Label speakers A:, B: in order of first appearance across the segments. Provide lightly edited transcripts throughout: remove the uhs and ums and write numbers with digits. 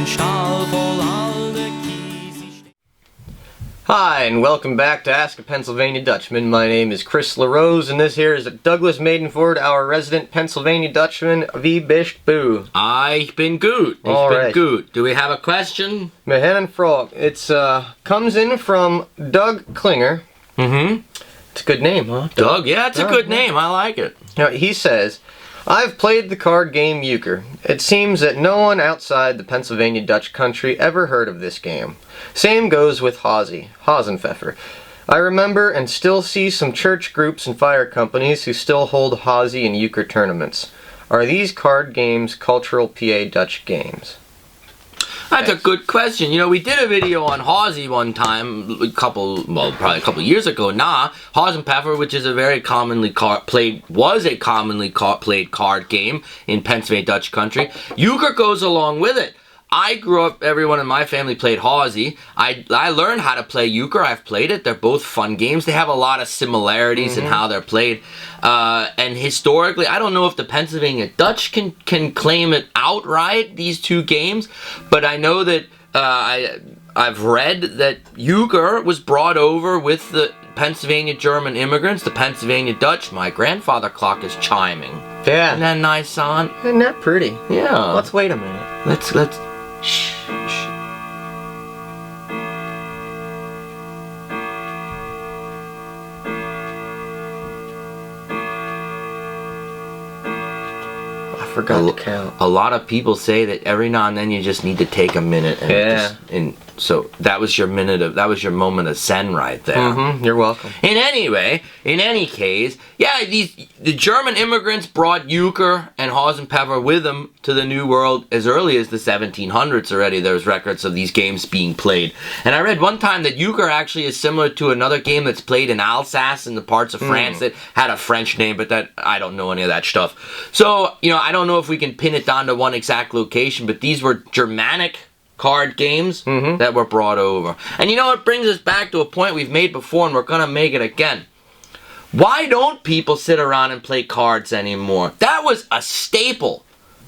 A: Stall voll all de Kies.
B: Hi, and welcome back to Ask a Pennsylvania Dutchman. My name is Chris LaRose, and this here is Douglas Maidenford, our resident Pennsylvania Dutchman. Wie bist du?
C: Ich bin gut. Ich bin gut. Do we have a question?
B: Mehen Frog. It's comes in from Doug Klinger.
C: Mm-hmm.
B: It's a good name, huh?
C: Doug, yeah, it's a good name. I like it.
B: Now, he says, I've played the card game Euchre. It seems that no one outside the Pennsylvania Dutch country ever heard of this game. Same goes with Haasi, Hasenpfeffer. I remember and still see some church groups and fire companies who still hold Haasi and Euchre tournaments. Are these card games cultural PA Dutch games?
C: That's a good question. You know, we did a video on Haasi one time, probably a couple years ago. Hasenpfeffer, which is a very commonly played card game in Pennsylvania Dutch country. Euchre goes along with it. I grew up, everyone in my family played Haasi. I learned how to play Euchre. I've played it. They're both fun games. They have a lot of similarities in how they're played. And historically, I don't know if the Pennsylvania Dutch can claim it outright, these two games. But I know that I've read that Euchre was brought over with the Pennsylvania German immigrants, the Pennsylvania Dutch. My grandfather clock is chiming.
B: Yeah.
C: Isn't that nice, son?
B: Isn't that pretty?
C: Yeah.
B: Let's wait a minute.
C: Let's shh.
B: I forgot to count.
C: A lot of people say that every now and then you just need to take a minute. And so that was your moment of zen right there.
B: Mm-hmm. You're welcome.
C: In any case, yeah, the German immigrants brought Euchre and Hasenpfeffer with them to the New World as early as the 1700s already. There's records of these games being played. And I read one time that Euchre actually is similar to another game that's played in Alsace in the parts of France that had a French name, but that I don't know any of that stuff. So, you know, I don't know if we can pin it down to one exact location, but these were Germanic card games that were brought over. And you know, it brings us back to a point we've made before, and we're going to make it again. Why don't people sit around and play cards anymore? That was a staple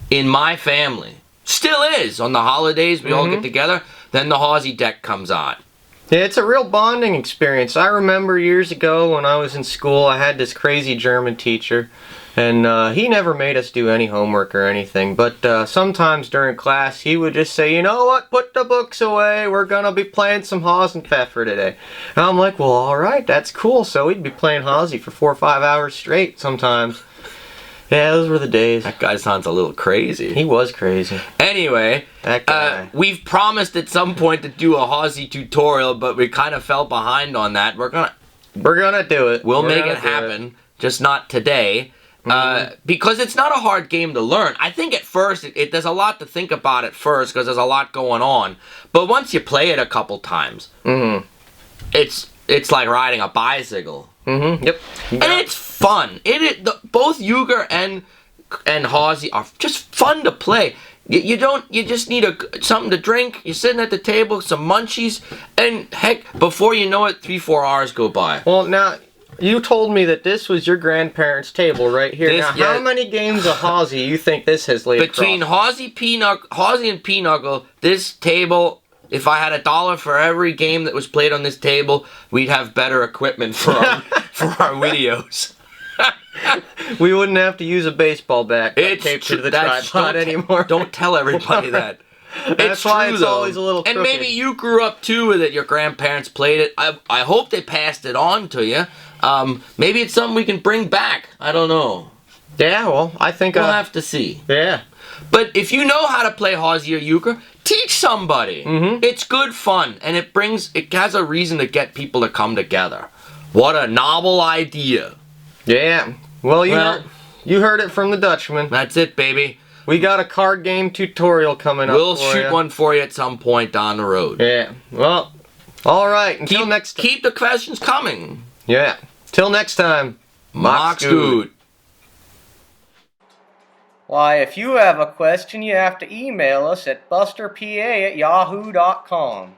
C: in my family. Still is. On the holidays, we all get together, then the Haasi deck comes on.
B: Yeah, it's a real bonding experience. I remember years ago when I was in school, I had this crazy German teacher. And he never made us do any homework or anything, but sometimes during class he would just say, you know what, put the books away, we're gonna be playing some Hasenpfeffer today. And I'm like, well, alright, that's cool. So we'd be playing Haasi for 4 or 5 hours straight sometimes. Yeah, those were the days.
C: That guy sounds a little crazy.
B: He was crazy.
C: Anyway,
B: that guy.
C: We've promised at some point to do a Haasi tutorial, but we kind of fell behind on that. We're gonna
B: do it.
C: We'll make it happen, just not today. Because it's not a hard game to learn. I think at first, there's a lot to think about at first because there's a lot going on. But once you play it a couple times, it's like riding a bicycle.
B: Yep.
C: And it's fun. Both Euchre and Haasi are just fun to play. You just need something to drink. You're sitting at the table, some munchies, and heck, before you know it, 3-4 hours go by.
B: Well, now, you told me that this was your grandparents' table right here. How many games of Haasi you think this has laid
C: Between Haasi and Pinochle, this table, if I had $1 for every game that was played on this table, we'd have better equipment for our videos.
B: We wouldn't have to use a baseball bat taped to the tripod anymore.
C: Don't tell everybody that.
B: That's why it's always a little crooked.
C: And maybe you grew up too with it. Your grandparents played it. I hope they passed it on to you. Maybe it's something we can bring back. I don't know.
B: Yeah, well, I think
C: we'll have to see.
B: Yeah.
C: But if you know how to play Haasi or Euchre, teach somebody. It's good fun, and it has a reason to get people to come together. What a novel idea.
B: Yeah. Well, you heard it from the Dutchman.
C: That's it, baby.
B: We got a card game tutorial coming up.
C: We'll shoot one for you at some point down the road.
B: Yeah. Well, all right. Until next time.
C: Keep the questions coming.
B: Yeah. Till next time.
C: Mach's gut.
B: Why, if you have a question, you have to email us at busterpa@yahoo.com.